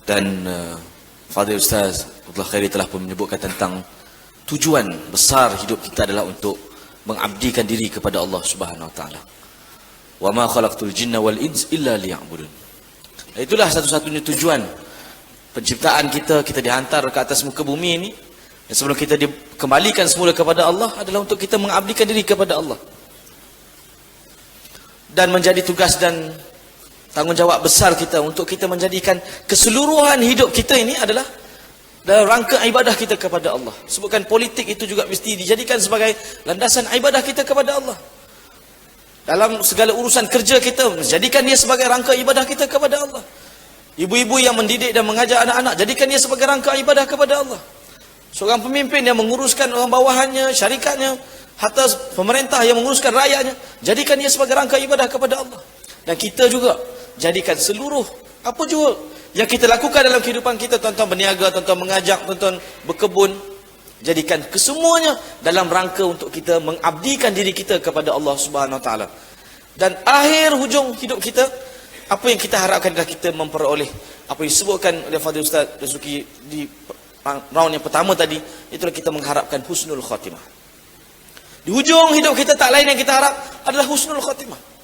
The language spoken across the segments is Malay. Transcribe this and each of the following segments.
Dan Fadil Ustaz Abdullah Khairi telah pun menyebutkan tentang tujuan besar hidup kita adalah untuk mengabdikan diri kepada Allah Subhanahu wa taala. Wa ma khalaqtul jinna wal ins illa liya'budun. Itulah satu-satunya tujuan penciptaan kita. Kita dihantar ke atas muka bumi ini, dan sebelum kita dikembalikan semula kepada Allah adalah untuk kita mengabdikan diri kepada Allah. Dan menjadi tugas dan tanggungjawab besar kita untuk kita menjadikan keseluruhan hidup kita ini adalah dalam rangka ibadah kita kepada Allah. Sebutkan politik itu juga mesti dijadikan sebagai landasan ibadah kita kepada Allah. Dalam segala urusan kerja kita, jadikan dia sebagai rangka ibadah kita kepada Allah. Ibu-ibu yang mendidik dan mengajar anak-anak, jadikan dia sebagai rangka ibadah kepada Allah. Seorang pemimpin yang menguruskan orang bawahannya, syarikatnya, hatta pemerintah yang menguruskan rakyatnya, jadikan dia sebagai rangka ibadah kepada Allah. Dan kita juga jadikan seluruh apa juga yang kita lakukan dalam kehidupan kita, tuan-tuan berniaga, tuan-tuan mengajak, tuan-tuan berkebun, jadikan kesemuanya dalam rangka untuk kita mengabdikan diri kita kepada Allah Subhanahu wa taala. Dan akhir hujung hidup kita, apa yang kita harapkan adalah kita memperoleh apa yang disebutkan oleh Fadil Ustaz Dasuki di round yang pertama tadi, itulah kita mengharapkan husnul khatimah. Di hujung hidup kita tak lain yang kita harap adalah husnul khatimah.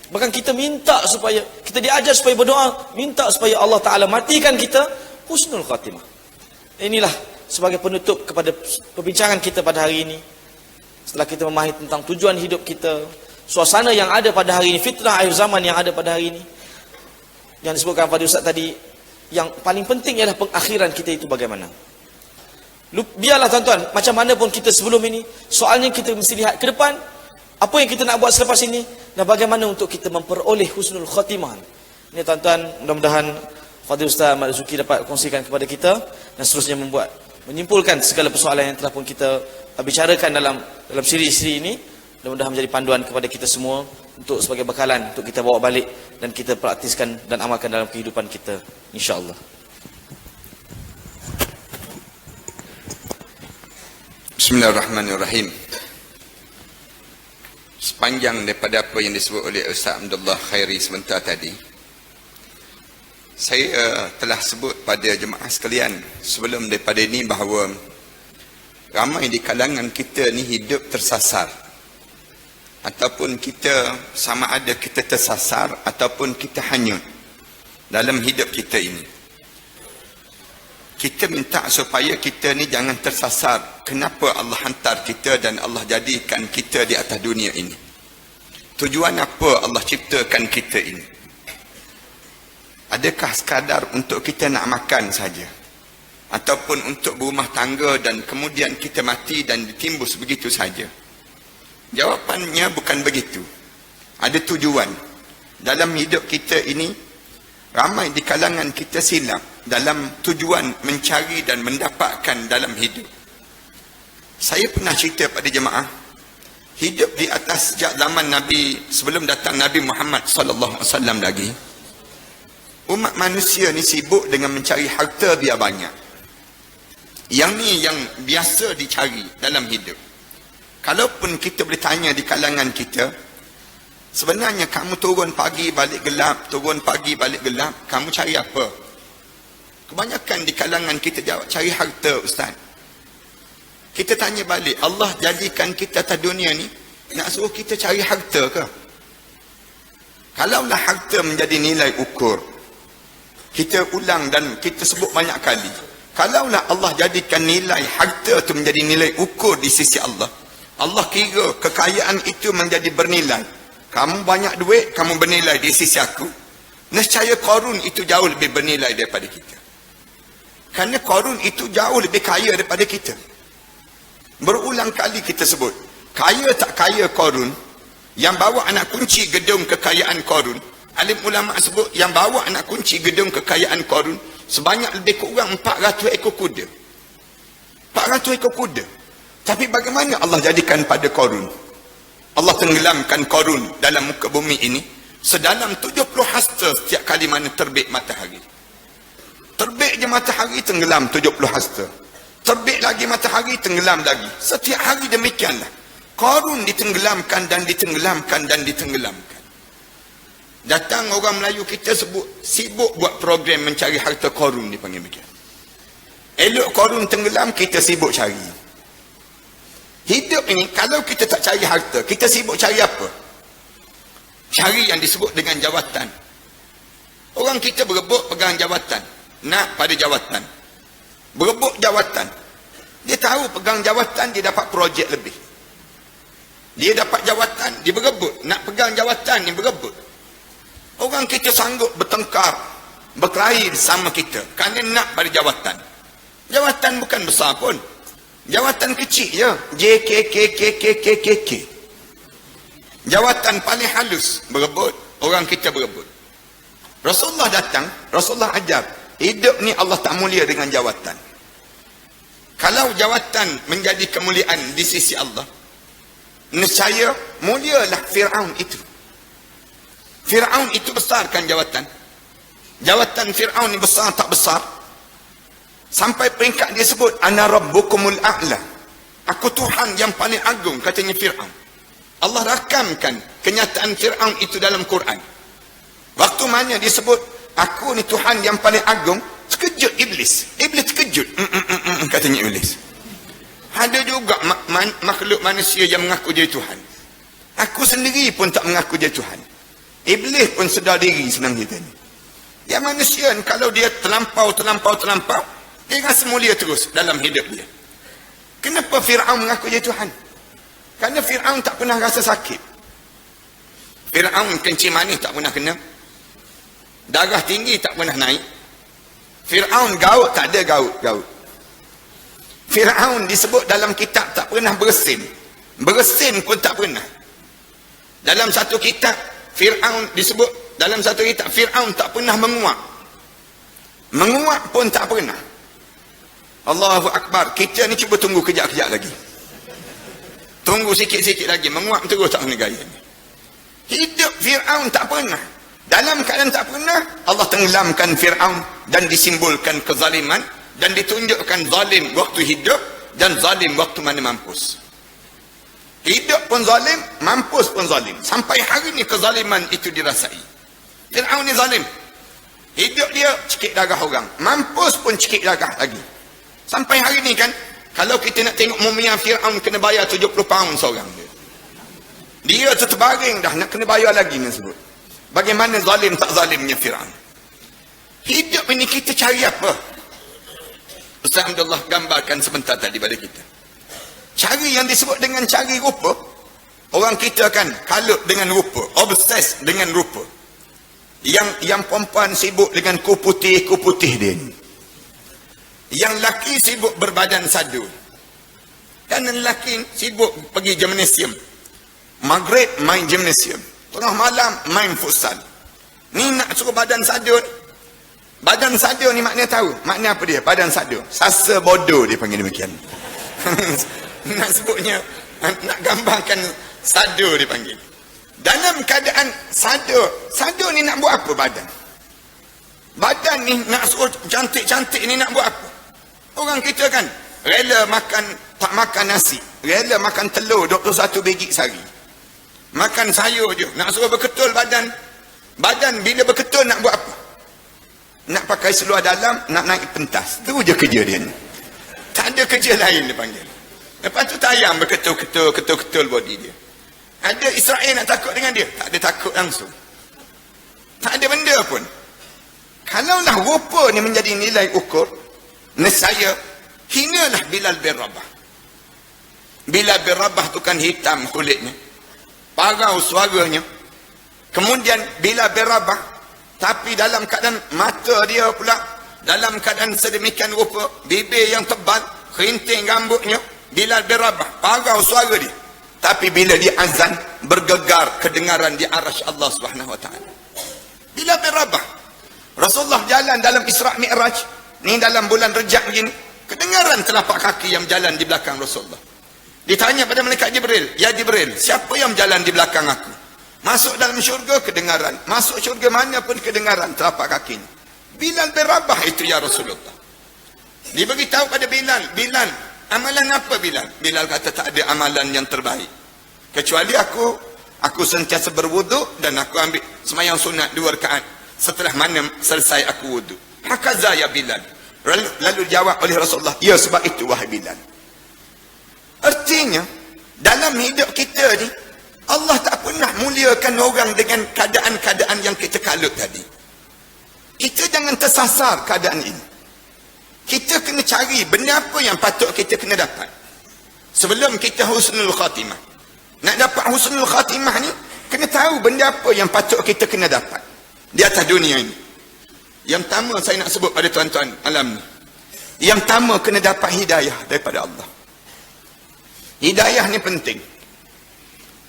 Bahkan kita minta supaya, kita diajar supaya berdoa, minta supaya Allah Ta'ala matikan kita husnul khatimah. Inilah sebagai penutup kepada perbincangan kita pada hari ini. Setelah kita memahami tentang tujuan hidup kita, suasana yang ada pada hari ini, fitnah akhir zaman yang ada pada hari ini, yang disebutkan pada Ustaz tadi, yang paling penting ialah pengakhiran kita itu bagaimana. Biarlah tuan-tuan, macam mana pun kita sebelum ini, soalnya kita mesti lihat ke depan, apa yang kita nak buat selepas ini, dan bagaimana untuk kita memperoleh husnul khatimah. Ini tuan-tuan, mudah-mudahan Fadil Ustaz Ahmad Zuki dapat kongsikan kepada kita, dan seterusnya menyimpulkan segala persoalan yang telah pun kita bicarakan dalam siri-siri ini. Mudah-mudahan menjadi panduan kepada kita semua untuk sebagai bekalan untuk kita bawa balik dan kita praktiskan dan amalkan dalam kehidupan kita, insya-Allah. Bismillahirrahmanirrahim. Sepanjang daripada apa yang disebut oleh Ustaz Abdullah Khairi sebentar tadi, saya telah sebut pada jemaah sekalian sebelum daripada ini bahawa ramai di kalangan kita ni hidup tersasar, ataupun kita sama ada kita tersasar ataupun kita hanyut dalam hidup kita ini. Kita minta supaya kita ni jangan tersasar. Kenapa Allah hantar kita dan Allah jadikan kita di atas dunia ini? Tujuan apa Allah ciptakan kita ini? Adakah sekadar untuk kita nak makan saja? Ataupun untuk berumah tangga dan kemudian kita mati dan ditimbus begitu saja? Jawapannya bukan begitu. Ada tujuan. Dalam hidup kita ini, ramai di kalangan kita silap dalam tujuan mencari dan mendapatkan dalam hidup. Saya pernah cerita pada jemaah, hidup di atas sejak zaman Nabi, sebelum datang Nabi Muhammad sallallahu alaihi wasallam lagi, umat manusia ni sibuk dengan mencari harta biar banyak. Yang ni yang biasa dicari dalam hidup. Kalaupun kita boleh tanya di kalangan kita, sebenarnya kamu turun pagi balik gelap, turun pagi balik gelap, kamu cari apa? Kebanyakan di kalangan kita jawab, cari harta, Ustaz. Kita tanya balik, Allah jadikan kita atas dunia ni nak suruh kita cari harta ke? Kalaulah harta menjadi nilai ukur, kita ulang dan kita sebut banyak kali, kalaulah Allah jadikan nilai harta itu menjadi nilai ukur di sisi Allah, Allah kira kekayaan itu menjadi bernilai. Kamu banyak duit, kamu bernilai di sisi aku. Nescaya Qarun itu jauh lebih bernilai daripada kita. Kerana Qarun itu jauh lebih kaya daripada kita. Berulang kali kita sebut, kaya tak kaya Qarun, yang bawa anak kunci gedung kekayaan Qarun, alim ulama sebut yang bawa anak kunci gedung kekayaan Qarun sebanyak lebih kurang 400 ekor kuda. 400 ekor kuda. Tapi bagaimana Allah jadikan pada Qarun? Allah tenggelamkan Qarun dalam muka bumi ini sedalam 70 hasta setiap kali mana terbit matahari. Terbit je matahari, tenggelam 70 hasta. Terbit lagi matahari, tenggelam lagi. Setiap hari demikianlah. Qarun ditenggelamkan dan ditenggelamkan dan ditenggelamkan. Datang orang Melayu kita sibuk buat program mencari harta korun, dipanggil begitu. Elok korun tenggelam, kita sibuk cari. Hidup ini, kalau kita tak cari harta, kita sibuk cari apa? Cari yang disebut dengan jawatan. Orang kita berebut pegang jawatan. Nak pada jawatan. Berebut jawatan. Dia tahu pegang jawatan, dia dapat projek lebih. Dia dapat jawatan, dia berebut. Nak pegang jawatan, dia berebut. Orang kita sanggup bertengkar, berkelahi sama kita kerana nak pada jawatan. Jawatan bukan besar pun. Jawatan kecil je. JKKKKKKK. Jawatan paling halus berebut. Orang kita berebut. Rasulullah datang, Rasulullah ajar, hidup ni Allah tak mulia dengan jawatan. Kalau jawatan menjadi kemuliaan di sisi Allah, nescaya mulialah Fir'aun itu. Fir'aun itu besarkan jawatan. Jawatan Fir'aun ni besar tak besar? Sampai peringkat dia sebut, Ana Rabbukumul A'la. Aku Tuhan yang paling agung, katanya Fir'aun. Allah rakamkan kenyataan Fir'aun itu dalam Quran. Waktu mana dia sebut, aku ni Tuhan yang paling agung, terkejut Iblis. Iblis terkejut. Katanya Iblis. Ada juga makhluk manusia yang mengaku dia Tuhan. Aku sendiri pun tak mengaku dia Tuhan. Iblis pun sedar diri senang kita ni. Yang manusia ni, kalau dia terlampau, dia rasa mulia terus dalam hidup dia. Kenapa Fir'aun mengaku dia Tuhan? Kerana Fir'aun tak pernah rasa sakit. Fir'aun kencing manis tak pernah kena. Darah tinggi tak pernah naik. Fir'aun gaut tak ada gaut. Fir'aun disebut dalam kitab tak pernah bersin. Bersin pun tak pernah. Dalam satu kitab Fir'aun disebut, dalam satu kitab, Fir'aun tak pernah menguap. Menguap pun tak pernah. Allahu Akbar. Kita ni cuba tunggu kejap-kejap lagi. Tunggu sikit-sikit lagi. Menguap terus tak kena gaya ni. Hidup Fir'aun tak pernah. Dalam keadaan tak pernah, Allah tenggelamkan Fir'aun dan disimbolkan kezaliman dan ditunjukkan zalim waktu hidup dan zalim waktu mana mampus. Hidup pun zalim, mampus pun zalim. Sampai hari ni kezaliman itu dirasai. Fir'aun ni zalim. Hidup dia cekik darah orang. Mampus pun cekik darah lagi. Sampai hari ni kan, kalau kita nak tengok mumia Fir'aun kena bayar 70 pound seorang dia. Dia terbaring dah nak kena bayar lagi ni sebut. Bagaimana zalim tak zalimnya Fir'aun. Hidup ini kita cari apa? Ustaz Abdullah gambarkan sebentar tadi pada kita. Cari yang disebut dengan cari rupa. Orang kita kan kalut dengan rupa, obses dengan rupa. Yang perempuan sibuk dengan kupu putih dia ni. Yang laki sibuk berbadan sadu. Dan lelaki sibuk pergi gimnasium. Maghrib main gimnasium. Tengah malam main futsal. Ni nak suruh badan sadu. Badan sadu ni makna tahu? Makna apa dia? Badan sadu. Sasa bodoh dia panggil demikian. Nak sebutnya, nak gambarkan sadu dipanggil. Dalam keadaan sadu ni nak buat apa badan? Badan ni nak suruh cantik-cantik ni nak buat apa? Orang kita kan rela makan, tak makan nasi, rela makan telur 21 biji sehari, makan sayur je, nak suruh berketul badan. Badan bila berketul nak buat apa? Nak pakai seluar dalam, nak naik pentas. Itu je kerja dia ni. Tak ada kerja lain dia panggil. Lepas tu tayang berketul body dia. Ada Israel nak takut dengan dia? Tak ada takut langsung. Tak ada benda pun. Kalaulah rupa ni menjadi nilai ukur, nescaya hinalah Bilal bin Rabah. Bilal bin Rabah tu kan hitam kulitnya, parau suaranya. Kemudian Bilal bin Rabah, tapi dalam keadaan mata dia pula dalam keadaan sedemikian rupa, bibir yang tebal, kerinting rambutnya. Bilal bin Rabah, parau suara dia. Tapi bila dia azan, bergegar kedengaran di arasy Allah Subhanahu wa taala. Bilal bin Rabah, Rasulullah jalan dalam Isra' Mi'raj, ni dalam bulan Rejab begini, kedengaran telapak kaki yang jalan di belakang Rasulullah. Ditanya pada malaikat Jibril, ya Jibril, siapa yang jalan di belakang aku? Masuk dalam syurga, kedengaran. Masuk syurga mana pun kedengaran telapak kakinya. Bilal bin Rabah itu ya Rasulullah. Diberitahu pada Bilal, Bilal, amalan apa Bilal? Bilal kata tak ada amalan yang terbaik kecuali aku Aku sentiasa berwuduk dan aku ambil semayang sunat 2 rakaat. Setelah mana selesai aku wuduk. Hakaza ya Bilal. Lalu jawab oleh Rasulullah, ya sebab itu wahai Bilal. Artinya, dalam hidup kita ni, Allah tak pernah muliakan orang dengan keadaan-keadaan yang kita kalut tadi. Kita jangan tersasar keadaan ini. Kita kena cari benda apa yang patut kita kena dapat. Sebelum kita husnul khatimah. Nak dapat husnul khatimah ni, kena tahu benda apa yang patut kita kena dapat di atas dunia ini. Yang pertama saya nak sebut pada tuan-tuan malam ni. Yang pertama kena dapat hidayah daripada Allah. Hidayah ni penting.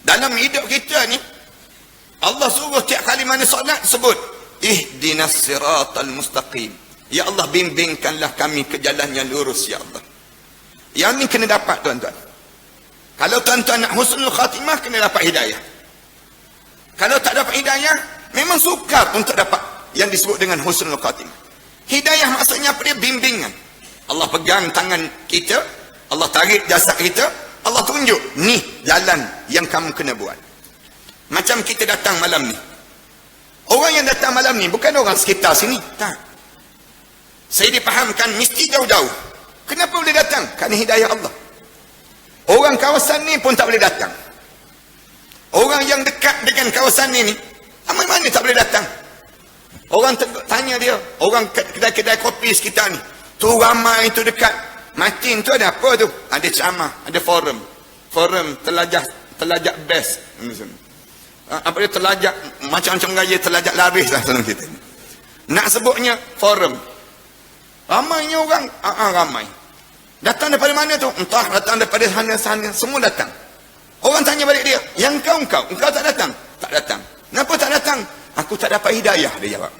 Dalam hidup kita ni, Allah suruh tiap kali mana solat sebut, ihdinas siratal mustaqim. Ya Allah, bimbingkanlah kami ke jalan yang lurus, ya Allah. Yang ni kena dapat tuan-tuan. Kalau tuan-tuan nak husnul khatimah, kena dapat hidayah. Kalau tak dapat hidayah, memang sukar untuk dapat yang disebut dengan husnul khatimah. Hidayah maksudnya apa dia? Bimbingan. Allah pegang tangan kita, Allah tarik jasad kita, Allah tunjuk, ni jalan yang kamu kena buat. Macam kita datang malam ni. Orang yang datang malam ni bukan orang sekitar sini. Tak. Saya dipahamkan mesti jauh-jauh. Kenapa boleh datang? Kerana hidayah Allah. Orang kawasan ni pun tak boleh datang. Orang yang dekat dengan kawasan ni, mana tak boleh datang. Orang tanya dia, orang kedai-kedai kopi sekitar ni, tu ramai tu dekat Matin tu ada apa tu? Ada ceramah, ada forum. Forum telajak best. Apa dia telajak, macam-macam gaya telajak laris lah dalam kita. Nak sebutnya forum. Ramainya orang, ramai. Datang daripada mana tu? Entah datang daripada sana-sana, semua datang. Orang tanya balik dia, yang engkau tak datang? Tak datang. Kenapa tak datang? Aku tak dapat hidayah, dia jawab.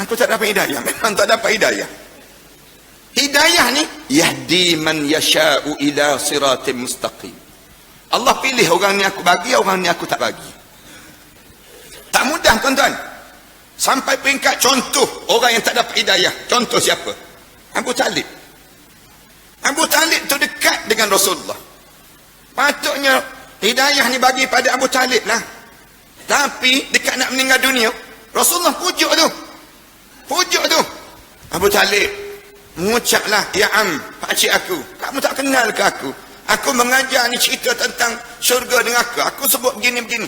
Aku tak dapat hidayah, memang tak dapat hidayah. Hidayah ni yahdi man yasha'u ila siratim mustaqim. Allah pilih orang ni aku bagi, orang ni aku tak bagi. Tak mudah tuan-tuan. Sampai peringkat contoh orang yang tak dapat hidayah. Contoh siapa? Abu Talib. Abu Talib tu dekat dengan Rasulullah. Patutnya hidayah ni bagi pada Abu Talib lah. Tapi dekat nak meninggal dunia, Rasulullah pujuk tu. Abu Talib mengucaplah, ya am, pakcik aku, kamu tak kenal ke aku? Aku mengajar ni cerita tentang syurga dengan aku. Aku sebut begini-begini.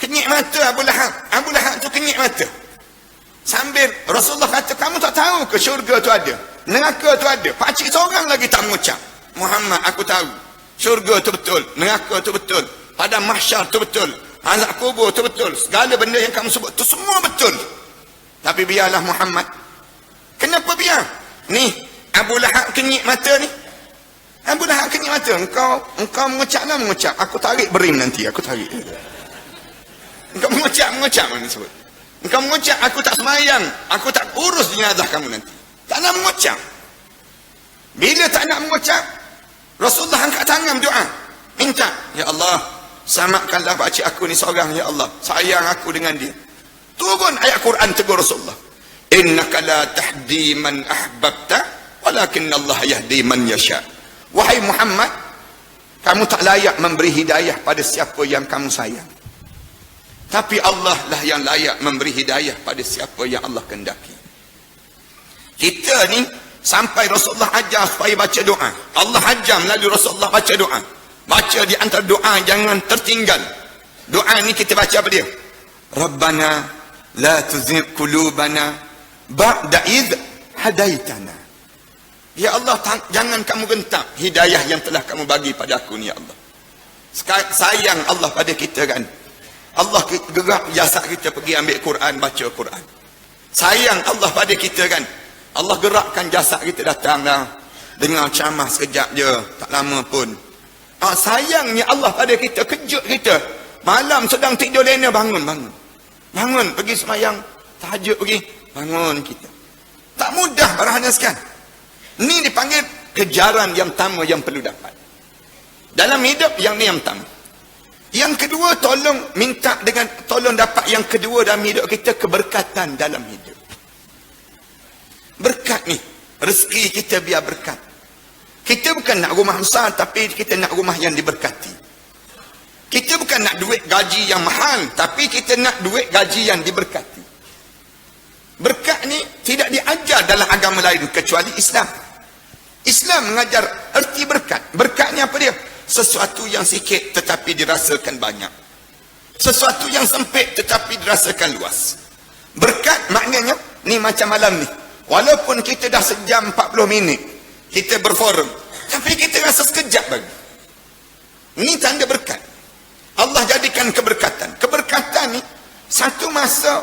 Kenyik mata Abu Lahab. Abu Lahab tu kenyik mata. Sambil Rasulullah kata, kamu tak tahu ke syurga tu ada? Neraka tu ada? Pakcik seorang lagi tak mengucap. Muhammad, aku tahu. Syurga tu betul. Neraka tu betul. Pada mahsyar tu betul. Azab kubur tu betul. Segala benda yang kamu sebut tu semua betul. Tapi biarlah Muhammad. Kenapa biar? Ni, Abu Lahab kenyik mata ni. Abu Lahab kenyik mata. Engkau mengucaplah mengucap. Aku tarik berim nanti. Aku tarik. Engkau mengucap mana sebut. Engkau mengucap, aku tak semayang. Aku tak urus jenazah kamu nanti. Tak nak mengucap. Bila tak nak mengucap, Rasulullah angkat tangan doa. Minta, ya Allah, selamatkanlah pakcik aku ni seorang, ya Allah. Sayang aku dengan dia. Turun ayat Quran tegur Rasulullah. Innaka la tahdi man ahbabta, walakin Allah yahdi man yasha. Wahai Muhammad, kamu tak layak memberi hidayah pada siapa yang kamu sayang. Tapi Allah lah yang layak memberi hidayah pada siapa yang Allah kehendaki. Kita ni sampai Rasulullah ajar supaya baca doa. Allah ajar melalui Rasulullah baca doa. Baca di antara doa jangan tertinggal. Doa ni kita baca apa dia? Rabbana la tuzigh qulubana ba'da idh hadaitana. Ya Allah, jangan kamu gentak hidayah yang telah kamu bagi pada aku ni, ya Allah. Sayang Allah pada kita kan. Allah gerak jasad kita pergi ambil Quran, baca Quran. Sayang Allah pada kita kan. Allah gerakkan jasad kita datanglah dengar ceramah sekejap je, tak lama pun. Sayangnya Allah pada kita, kejut kita. Malam sedang tidur lena, bangun pergi semayang tahajud, pergi bangun kita. Tak mudah barahana sekali. Ini dipanggil kejaran yang pertama yang perlu dapat dalam hidup. Yang ni yang pertama. Yang kedua, tolong dapat yang kedua dalam hidup kita, keberkatan dalam hidup. Berkat ni, rezeki kita biar berkat. Kita bukan nak rumah besar, tapi kita nak rumah yang diberkati. Kita bukan nak duit gaji yang mahal, tapi kita nak duit gaji yang diberkati. Berkat ni tidak diajar dalam agama lain kecuali Islam. Islam mengajar erti berkat. Berkat ni apa dia? Sesuatu yang sikit tetapi dirasakan banyak. Sesuatu yang sempit tetapi dirasakan luas. Berkat maknanya, ni macam malam ni. Walaupun kita dah sejam 40 minit, kita berforum, tapi kita rasa sekejap lagi. Ini tanda berkat. Allah jadikan keberkatan. Keberkatan ni, satu masa,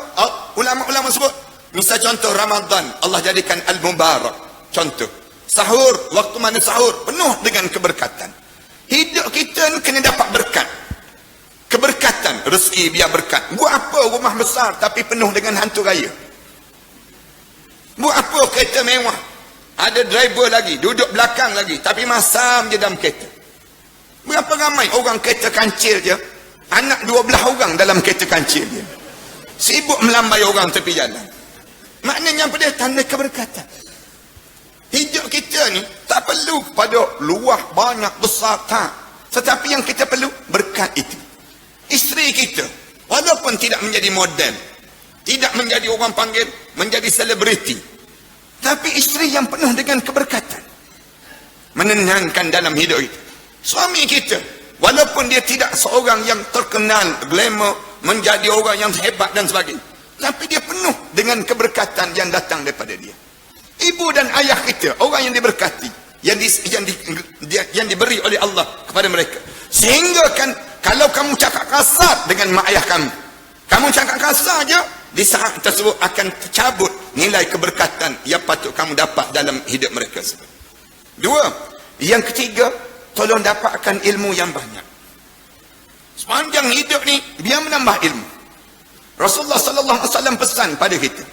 ulama-ulama sebut, misal contoh Ramadan, Allah jadikan Al-Mubarak. Contoh, sahur, waktu mana sahur, penuh dengan keberkatan. Hidup kita ni kena dapat berkat. Keberkatan, rezeki biar berkat. Buat apa rumah besar tapi penuh dengan hantu raya? Buat apa kereta mewah? Ada driver lagi, duduk belakang lagi, tapi masam je dalam kereta. Berapa ramai orang kereta kancil je, anak 12 orang dalam kereta kancil je. Sibuk melambai orang tepi jalan. Maknanya apa dia? Tanda keberkatan. Hidup kita ni tak perlu pada luah banyak besar, tak. Tetapi yang kita perlu berkat itu. Isteri kita walaupun tidak menjadi model, tidak menjadi orang panggil menjadi selebriti, tapi isteri yang penuh dengan keberkatan, menenangkan dalam hidup kita. Suami kita walaupun dia tidak seorang yang terkenal, glamour, menjadi orang yang hebat dan sebagainya, tapi dia penuh dengan keberkatan yang datang daripada dia. Ibu dan ayah kita orang yang diberkati, yang diberi oleh Allah kepada mereka, sehingga kan kalau kamu cakap kasar dengan mak ayah kamu cakap kasar je, di saat tersebut akan tercabut nilai keberkatan yang patut kamu dapat dalam hidup mereka. Dua, yang ketiga, tolong dapatkan ilmu yang banyak. Sepanjang hidup ni biar menambah ilmu. Rasulullah sallallahu alaihi wasallam pesan pada kita.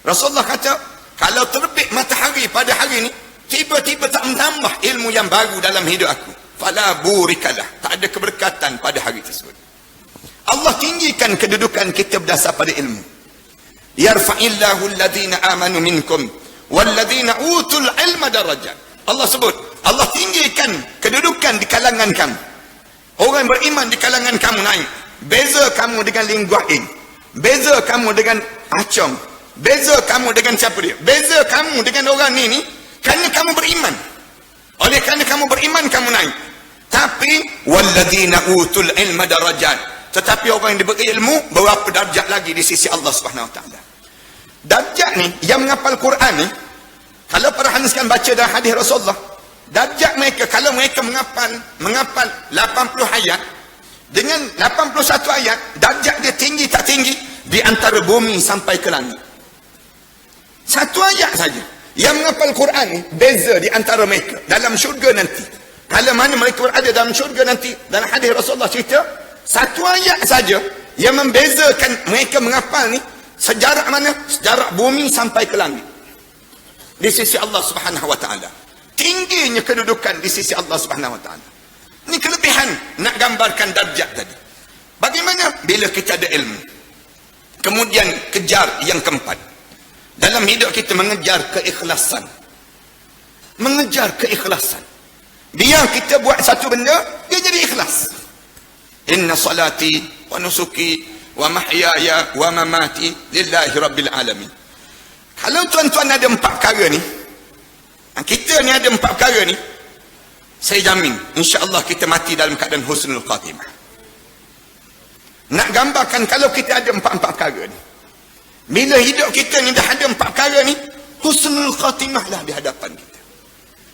Rasulullah kata, kalau terbit matahari pada hari ni, tiba-tiba tak menambah ilmu yang baru dalam hidup aku, fala burikalah, tak ada keberkatan pada hari tersebut. Allah tinggikan kedudukan kita berdasar pada ilmu. Yarfa'illahu alladhina amanu minkum walladhina utul ilma darajat. Allah sebut, Allah tinggikan kedudukan di kalangan kamu. Orang beriman di kalangan kamu naik. Beza kamu dengan Lim Guat Eng, beza kamu dengan Acong, beza kamu dengan siapa dia, beza kamu dengan orang ni kerana kamu beriman. Oleh kerana kamu beriman, kamu naik. Tapi walladzina utul ilma darajat, tetapi orang yang diberi ilmu berapa darjat lagi di sisi Allah Subhanahu Wa Taala. Darjat ni yang menghafal Quran ni, kalau para hadiskan baca dalam hadis Rasulullah, darjat mereka kalau mereka menghafal 80 ayat dengan 81 ayat, darjat dia tinggi tak tinggi di antara bumi sampai ke langit. Satu ayat saja yang menghafal Quran ni beza di antara mereka dalam syurga nanti. Kalau mana mereka berada dalam syurga nanti, dalam hadis Rasulullah cerita, satu ayat saja yang membezakan mereka menghafal ni sejarak mana? Sejarak bumi sampai ke langit di sisi Allah Subhanahu Wa Taala. Tingginya kedudukan di sisi Allah Subhanahu Wa Taala. Ini kelebihan nak gambarkan darjat tadi. Bagaimana? Bila kita ada ilmu, kemudian kejar yang keempat dalam hidup kita, mengejar keikhlasan. Mengejar keikhlasan. Biar kita buat satu benda, dia jadi ikhlas. Inna salati wa nusuki wa mahyaya wa mamati lillahi rabbil alamin. Kalau tuan-tuan ada 4 perkara ni, kita ni ada 4 perkara ni, saya jamin insya-Allah kita mati dalam keadaan husnul khatimah. Nak gambarkan kalau kita ada 4 perkara ni, bila hidup kita ni dah ada 4 perkara ni, husnul khatimah lah di hadapan kita.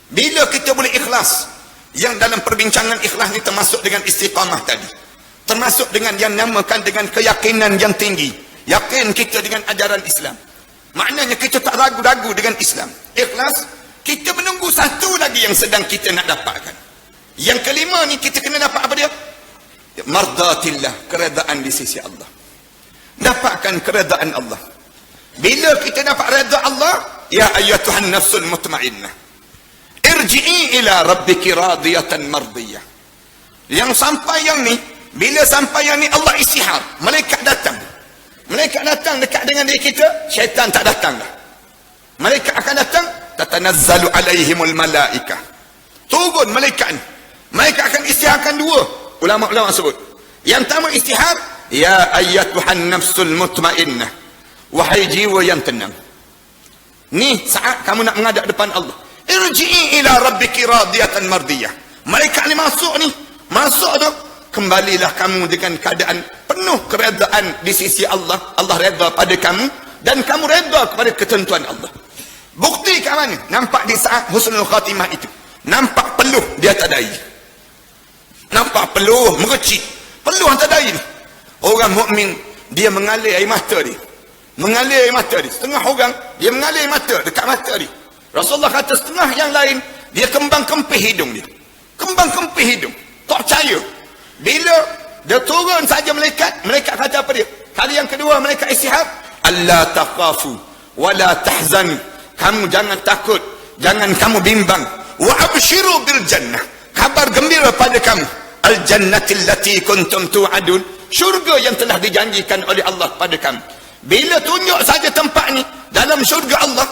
Bila kita boleh ikhlas, yang dalam perbincangan ikhlas ni termasuk dengan istiqamah tadi, termasuk dengan yang namakan dengan keyakinan yang tinggi, yakin kita dengan ajaran Islam. Maknanya kita tak ragu-ragu dengan Islam. Ikhlas, kita menunggu satu lagi yang sedang kita nak dapatkan. Yang kelima ni kita kena dapat apa dia? Mardatillah, keredaan di sisi Allah. Dapatkan keredaan Allah. Bila kita dapat redha Allah, ya ayyatuhan nafsul mutmainnah, irji'i ila rabbiki radiyatan mardiyah. Yang sampai yang ni, bila sampai yang ni Allah istihar, malaikat datang. Malaikat datang dekat dengan diri kita, syaitan tak datang dah. Malaikat akan datang, tatanazzalu alaihimul malaikah. Turun malaikat ni. Malaikat akan istiharkan 2. Ulama-ulama sebut, Yang pertama istihar, ya ayyatuhan nafsul mutmainnah, wahai jiwa yang tenang. Ni saat kamu nak menghadap depan Allah. Irji'i ila rabbiki radiyatan mardiyah. Mereka ni masuk tu, kembalilah kamu dengan keadaan penuh keredaan di sisi Allah. Allah redha pada kamu dan kamu redha kepada ketentuan Allah. Bukti kat mana? Nampak di saat husnul khatimah itu. Nampak peluh di atas dahi. Nampak peluh mengecik. Peluh atas dahi ni. Orang mukmin dia mengalir air mata dia. Mengalir air mata dia. Setengah orang dia mengalir air mata dekat mata dia. Rasulullah kata setengah yang lain dia kembang kempih hidung dia. Kembang kempih hidung. Tak percaya. Bila dia turun saja malaikat kata apa dia? Kali yang kedua malaikat istihab, alla taqafu wala tahzanu. Kamu jangan takut, jangan kamu bimbang. Wa abshiru bil jannah. Kabar gembira pada kamu. Al jannatil lati kuntum tu'adun. Syurga yang telah dijanjikan oleh Allah pada kamu. Bila tunjuk saja tempat ni dalam syurga Allah,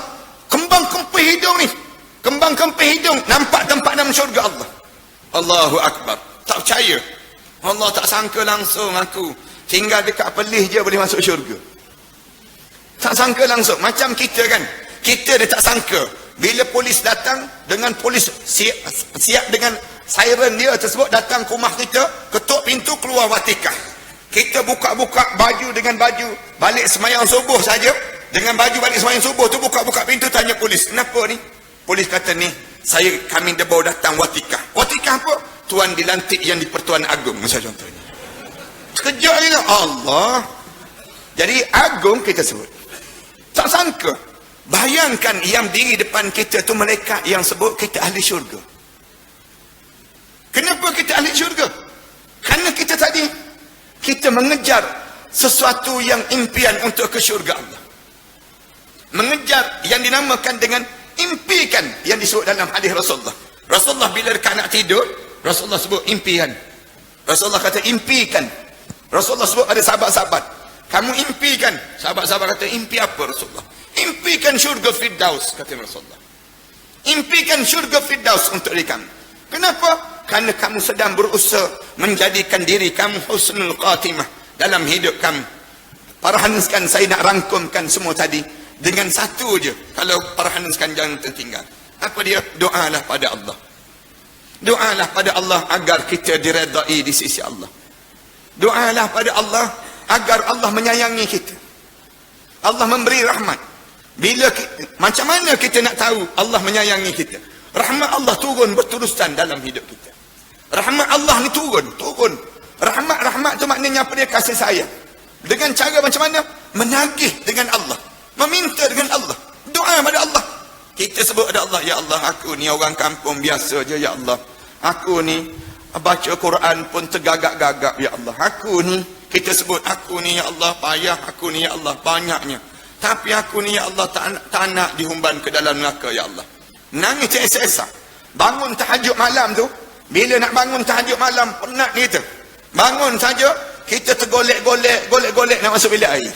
kembang kempih hidung ni, kembang kempih hidung, nampak tempat dalam syurga Allah. Allahu Akbar. Tak percaya. Allah tak sangka langsung aku tinggal dekat pelih je boleh masuk syurga. Tak sangka langsung. Macam kita kan, kita dia tak sangka bila polis datang dengan polis siap dengan siren dia tersebut datang ke rumah kita, ketuk pintu, keluar watikah. Kita buka-buka baju dengan baju balik semayang subuh saja, dengan baju balik semayang subuh tu buka-buka pintu, tanya polis, kenapa ni? Polis kata ni, kami dah bawa datang watikah. Watikah apa? Tuan dilantik yang di Pertuan Agong, misalnya contohnya. Sekejap ni Allah. Jadi agung kita sebut. Tak sangka. Bayangkan yang diri depan kita tu mereka yang sebut kita ahli syurga. Kenapa kita ahli syurga? Kerana kita tadi kita mengejar sesuatu yang impian untuk ke syurga Allah. Mengejar yang dinamakan dengan impikan yang disebut dalam hadis Rasulullah. Rasulullah bila dekat nak tidur, Rasulullah sebut impian. Rasulullah kata impikan. Rasulullah sebut pada sahabat-sahabat, kamu impikan. Sahabat-sahabat kata, impi apa Rasulullah? Impikan syurga Firdaus, kata Rasulullah. Impikan syurga Firdaus untuk diri kamu. Kenapa? Kerana kamu sedang berusaha menjadikan diri kamu husnul khatimah dalam hidup kamu. Para haniskan, saya nak rangkumkan semua tadi dengan satu je. Kalau para haniskan jangan tertinggal. Apa dia? Doalah pada Allah. Doalah pada Allah agar kita diredai di sisi Allah. Doalah pada Allah agar Allah menyayangi kita. Allah memberi rahmat. Bila macam mana kita nak tahu Allah menyayangi kita? Rahmat Allah turun berterusan dalam hidup kita. Rahmat Allah ni turun. Rahmat tu maknanya apa dia? Kasih sayang. Dengan cara macam mana? Menagih dengan Allah. Meminta dengan Allah. Doa pada Allah. Kita sebut pada Allah, ya Allah, aku ni orang kampung biasa je, ya Allah. Aku ni baca Quran pun tergagap-gagap, ya Allah. Aku ni, kita sebut aku ni, ya Allah, payah aku ni, ya Allah, banyaknya. Tapi aku ni, ya Allah, tak nak dihumban ke dalam neraka, ya Allah. Nangis teresa-esa. Bangun tahajud malam tu, bila nak bangun tahajud malam, penat kita. Bangun saja, kita tergolek-golek nak masuk bilik air.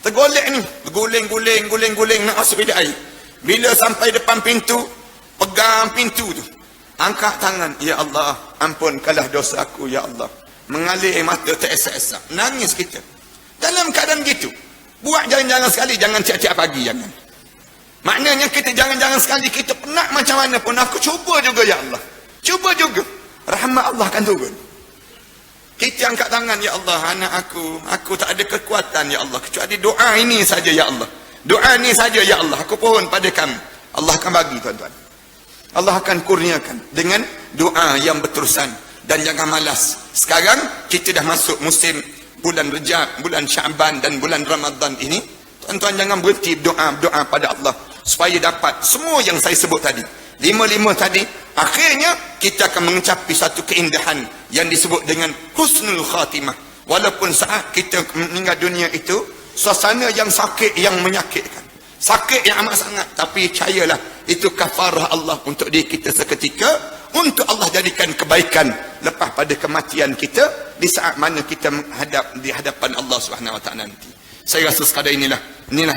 Tergolek ni, guling-guling nak masuk bilik air. Bila sampai depan pintu, pegang pintu tu, angkat tangan, ya Allah, ampunkanlah dosa aku, ya Allah. Mengalir mata teresa-esa. Nangis kita. Dalam keadaan gitu, buat jangan-jangan sekali, jangan tiap-tiap pagi, jangan. Maknanya kita jangan-jangan sekali, kita penat macam mana pun, aku cuba juga, ya Allah. Cuba juga. Rahmat Allah akan turun. Kita angkat tangan, ya Allah, anak aku tak ada kekuatan, ya Allah, kecuali doa ini saja, ya Allah. Doa ini saja, ya Allah, aku pohon pada kamu. Allah akan bagi, tuan-tuan. Allah akan kurniakan dengan doa yang berterusan. Dan jangan malas. Sekarang kita dah masuk musim bulan Rejab, bulan Syaban dan bulan Ramadan ini. Tuan-tuan jangan berhenti doa pada Allah supaya dapat semua yang saya sebut tadi. 5 tadi, akhirnya kita akan mencapai satu keindahan yang disebut dengan husnul khatimah. Walaupun saat kita meninggal dunia itu suasana yang sakit, yang menyakitkan, sakit yang amat sangat, tapi percayalah itu kafarah Allah untuk diri kita seketika, untuk Allah jadikan kebaikan lepas pada kematian kita di saat mana kita menghadap di hadapan Allah Subhanahu Wa Taala nanti. Saya rasa sekadar inilah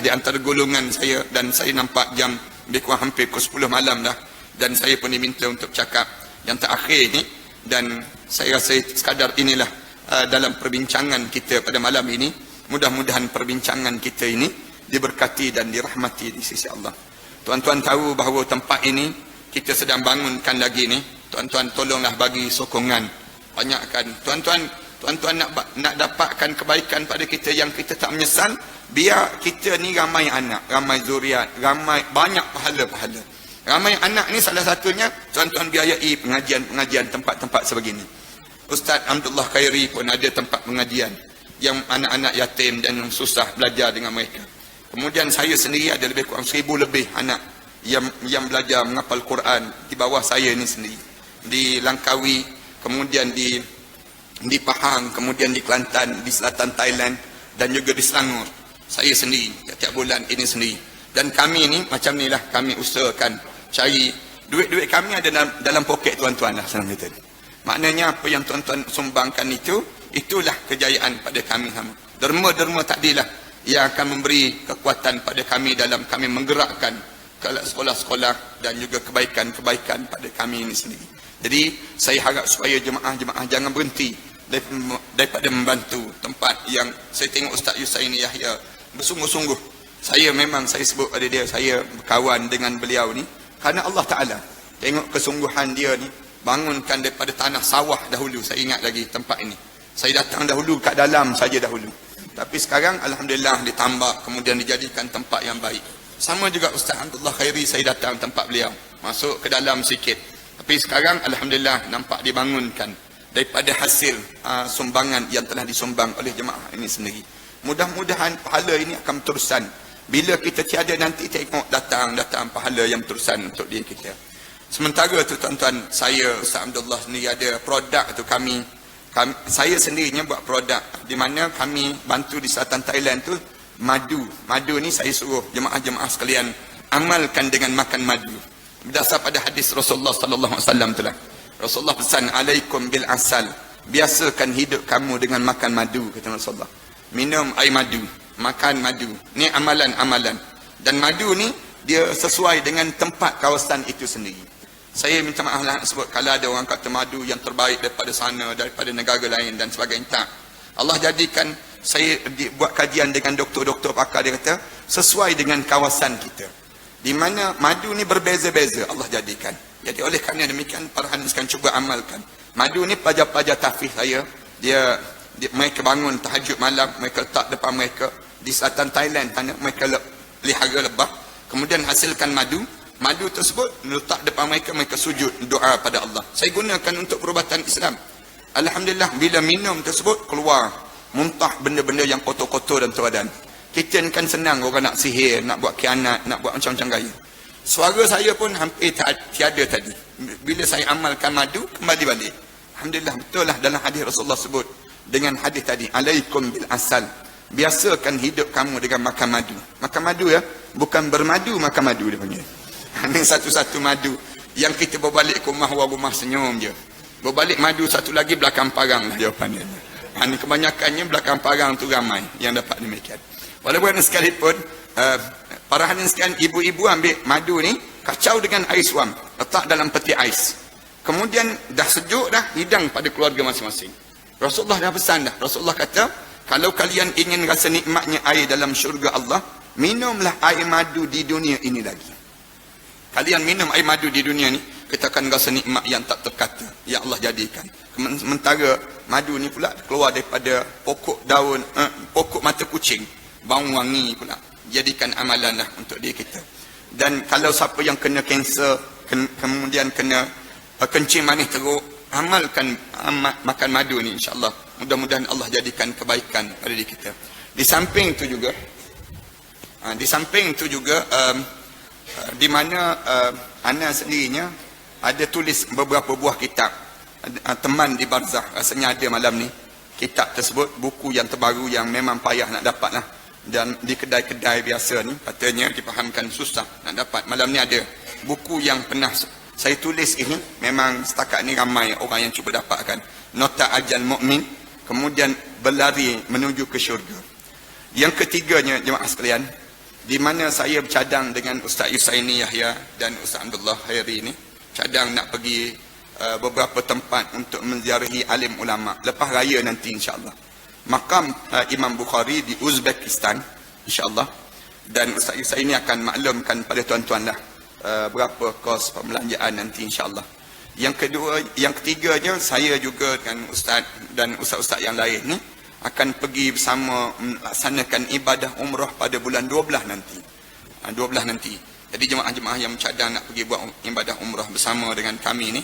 di antara golongan saya, dan saya nampak jam lebih kurang hampir pukul 10 malam dah, dan saya pun diminta untuk cakap yang terakhir ni, dan saya rasa sekadar inilah dalam perbincangan kita pada malam ini. Mudah-mudahan perbincangan kita ini diberkati dan dirahmati di sisi Allah. Tuan-tuan tahu bahawa tempat ini kita sedang bangunkan lagi ni. Tuan-tuan tolonglah bagi sokongan. Banyakkan. Tuan-tuan nak dapatkan kebaikan pada kita yang kita tak menyesal, biar kita ni ramai anak, ramai zuriat, ramai banyak pahala-pahala. Ramai anak ni salah satunya tuan-tuan biayai pengajian tempat-tempat sebegini. Ustaz Abdullah Khairi pun ada tempat pengajian yang anak-anak yatim dan yang susah belajar dengan mereka. Kemudian saya sendiri ada lebih kurang 1000 lebih anak yang belajar menghafal Quran di bawah saya ni sendiri. Di Langkawi, kemudian di Pahang, kemudian di Kelantan, di selatan Thailand dan juga di Selangor. Saya sendiri tiap bulan ini sendiri. Dan kami ni macam ni lah, kami usahakan cari duit-duit kami ada dalam poket tuan-tuan lah, senang kata. Maknanya apa yang tuan-tuan sumbangkan itulah kejayaan pada kami sama. Derma-derma takdilah yang akan memberi kekuatan pada kami dalam kami menggerakkan ke sekolah-sekolah dan juga kebaikan-kebaikan pada kami ini sendiri. Jadi saya harap supaya jemaah-jemaah jangan berhenti daripada membantu tempat yang saya tengok Ustaz Yusaini Yahya bersungguh-sungguh. Saya sebut pada dia, saya berkawan dengan beliau ni kerana Allah Ta'ala. Tengok kesungguhan dia ni, bangunkan daripada tanah sawah dahulu. Saya ingat lagi tempat ini. Saya datang dahulu kat dalam saja dahulu. Tapi sekarang Alhamdulillah ditambah, kemudian dijadikan tempat yang baik. Sama juga Ustaz Abdullah Khairi, saya datang tempat beliau, masuk ke dalam sikit. Tapi sekarang Alhamdulillah nampak dibangunkan daripada hasil sumbangan yang telah disumbang oleh jemaah ini sendiri. Mudah-mudahan pahala ini akan terusan. Bila kita tiada nanti tengok datang pahala yang terusan untuk diri kita. Sementara tu tuan-tuan, saya Ustaz Abdullah sendiri ada produk tu kami saya sendirinya buat produk di mana kami bantu di selatan Thailand tu madu. Madu ni saya suruh jemaah-jemaah sekalian amalkan dengan makan madu. Berdasar pada hadis Rasulullah sallallahu alaihi wasallam tu lah. Rasulullah pesan, alaikum bil asal. Biasakan hidup kamu dengan makan madu, kata Rasulullah. Minum air madu, makan madu. Ni amalan-amalan. Dan madu ni dia sesuai dengan tempat kawasan itu sendiri. Saya minta maaf lah sebut kalau ada orang kata madu yang terbaik daripada sana, daripada negara lain dan sebagainya. Tak. Allah jadikan saya buat kajian dengan doktor-doktor pakar, dia kata sesuai dengan kawasan kita. Di mana madu ni berbeza-beza Allah jadikan. Jadi oleh kerana demikian para hadis kan cuba amalkan. Madu ni pelajar-pelajar tahfiz saya, mereka bangun tahajud malam, mereka letak depan mereka di selatan Thailand, tanah mereka pelihara lebah, kemudian hasilkan madu tersebut letak depan mereka, mereka sujud doa pada Allah. Saya gunakan untuk perubatan Islam. Alhamdulillah bila minum tersebut keluar muntah benda-benda yang kotor-kotor dalam badan. Kita kan senang orang nak sihir, nak buat khianat, nak buat macam-macam gaya. Suara saya pun hampir tiada tadi. Bila saya amalkan madu, kembali balik. Alhamdulillah, betul lah dalam hadis Rasulullah sebut dengan hadis tadi, alaikum bil asal. Biasakan hidup kamu dengan makan madu. Makan madu ya, bukan bermadu, makan madu dia panggil. Ini satu-satu madu yang kita berbalik ke rumah senyum je. Berbalik madu satu lagi belakang parang lah jawapannya. Ini kebanyakannya belakang parang tu ramai yang dapat demikian. Walaupun sekalipun para hadirin sekalian, ibu-ibu ambil madu ni, kacau dengan air suam, letak dalam peti ais. Kemudian dah sejuk dah, hidang pada keluarga masing-masing. Rasulullah dah pesan dah. Rasulullah kata, kalau kalian ingin rasa nikmatnya air dalam syurga Allah, minumlah air madu di dunia ini lagi. Kalian minum air madu di dunia ni, kita akan rasa nikmat yang tak terkata yang Allah jadikan. Sementara madu ni pula keluar daripada pokok daun, pokok mata kucing, bau wangi pula. Jadikan amalan lah untuk diri kita. Dan kalau siapa yang kena kanser, kemudian kena kencing manis teruk, amalkan makan madu ni, insyaAllah. Mudah-mudahan Allah jadikan kebaikan pada diri kita. Di samping tu juga di mana ana sendirinya ada tulis beberapa buah kitab. Teman di Barzah rasanya ada malam ni kitab tersebut, buku yang terbaru yang memang payah nak dapat lah. Dan di kedai-kedai biasa ni katanya dipahamkan susah nak dapat. Malam ni ada buku yang pernah saya tulis ini, memang setakat ni ramai orang yang cuba dapatkan. Nota Ajal Mukmin, kemudian berlari menuju ke syurga. Yang ketiganya jemaah sekalian, di mana saya bercadang dengan Ustaz Yusaini Yahya dan Ustaz Abdullah Khairi ni, cadang nak pergi beberapa tempat untuk menziarahi alim ulama lepas raya nanti insya-Allah. Makam Imam Bukhari di Uzbekistan insya-Allah, dan Ustaz Isa ini akan maklumkan pada tuan-tuan lah berapa kos pembelanjaan nanti insya-Allah. Yang ketiganya, saya juga dengan ustaz dan ustaz-ustaz yang lain ni akan pergi bersama melaksanakan ibadah umrah pada bulan 12 nanti. 12 nanti. Jadi jemaah-jemaah yang mencadang nak pergi buat ibadah umrah bersama dengan kami ni,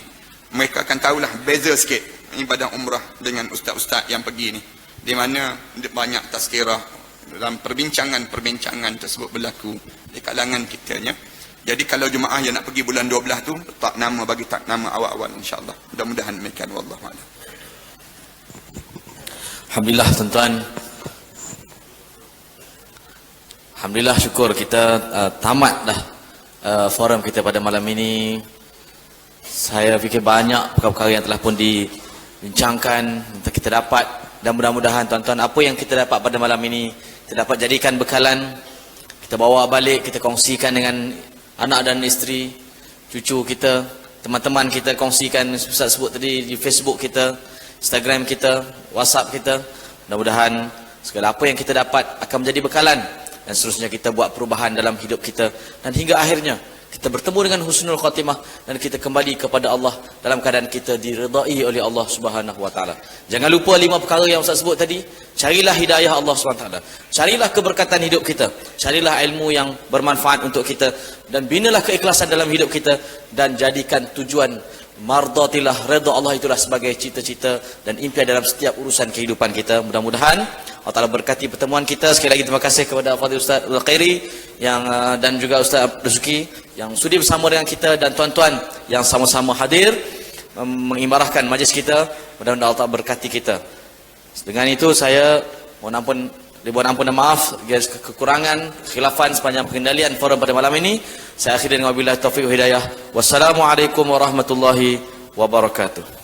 mereka akan tahulah beza sikit ibadah umrah dengan ustaz-ustaz yang pergi ni. Di mana banyak tazkirah dalam perbincangan tersebut berlaku di kalangan kitanya. Jadi kalau jemaah yang nak pergi bulan 12 tu, tak nama, bagi tak nama awal-awal insya-Allah. Mudah-mudahan demikian, wallahu a'lam. Alhamdulillah tuan-tuan. Alhamdulillah, syukur kita tamat dah forum kita pada malam ini. Saya fikir banyak perkara-perkara yang telah pun dibincangkan, kita dapat, dan mudah-mudahan tuan-tuan apa yang kita dapat pada malam ini kita dapat jadikan bekalan, kita bawa balik, kita kongsikan dengan anak dan isteri, cucu kita, teman-teman kita, kongsikan Ustaz sebut tadi di Facebook kita, Instagram kita, WhatsApp kita. Mudah-mudahan segala apa yang kita dapat akan menjadi bekalan, dan seterusnya kita buat perubahan dalam hidup kita, dan hingga akhirnya kita bertemu dengan husnul khatimah, dan kita kembali kepada Allah dalam keadaan kita diridai oleh Allah Subhanahu wa taala. Jangan lupa 5 perkara yang Ustaz sebut tadi. Carilah hidayah Allah Subhanahu wa taala. Carilah keberkatan hidup kita. Carilah ilmu yang bermanfaat untuk kita, dan binalah keikhlasan dalam hidup kita, dan jadikan tujuan mardatillah, redha Allah itulah sebagai cita-cita dan impian dalam setiap urusan kehidupan kita. Mudah-mudahan Allah Ta'ala berkati pertemuan kita. Sekali lagi terima kasih kepada Fadil Ustaz Al-Khairi yang dan juga Ustaz Abduzuki yang sudi bersama dengan kita, dan tuan-tuan yang sama-sama hadir mengimarahkan majlis kita. Mudah-mudahan Allah Ta'ala berkati kita. Dengan itu saya mohon ampun dan maaf atas kekurangan, khilafan sepanjang pengendalian forum pada malam ini. Saya akhiri dengan wabillahi taufiq wal hidayah. Wassalamualaikum warahmatullahi wabarakatuh.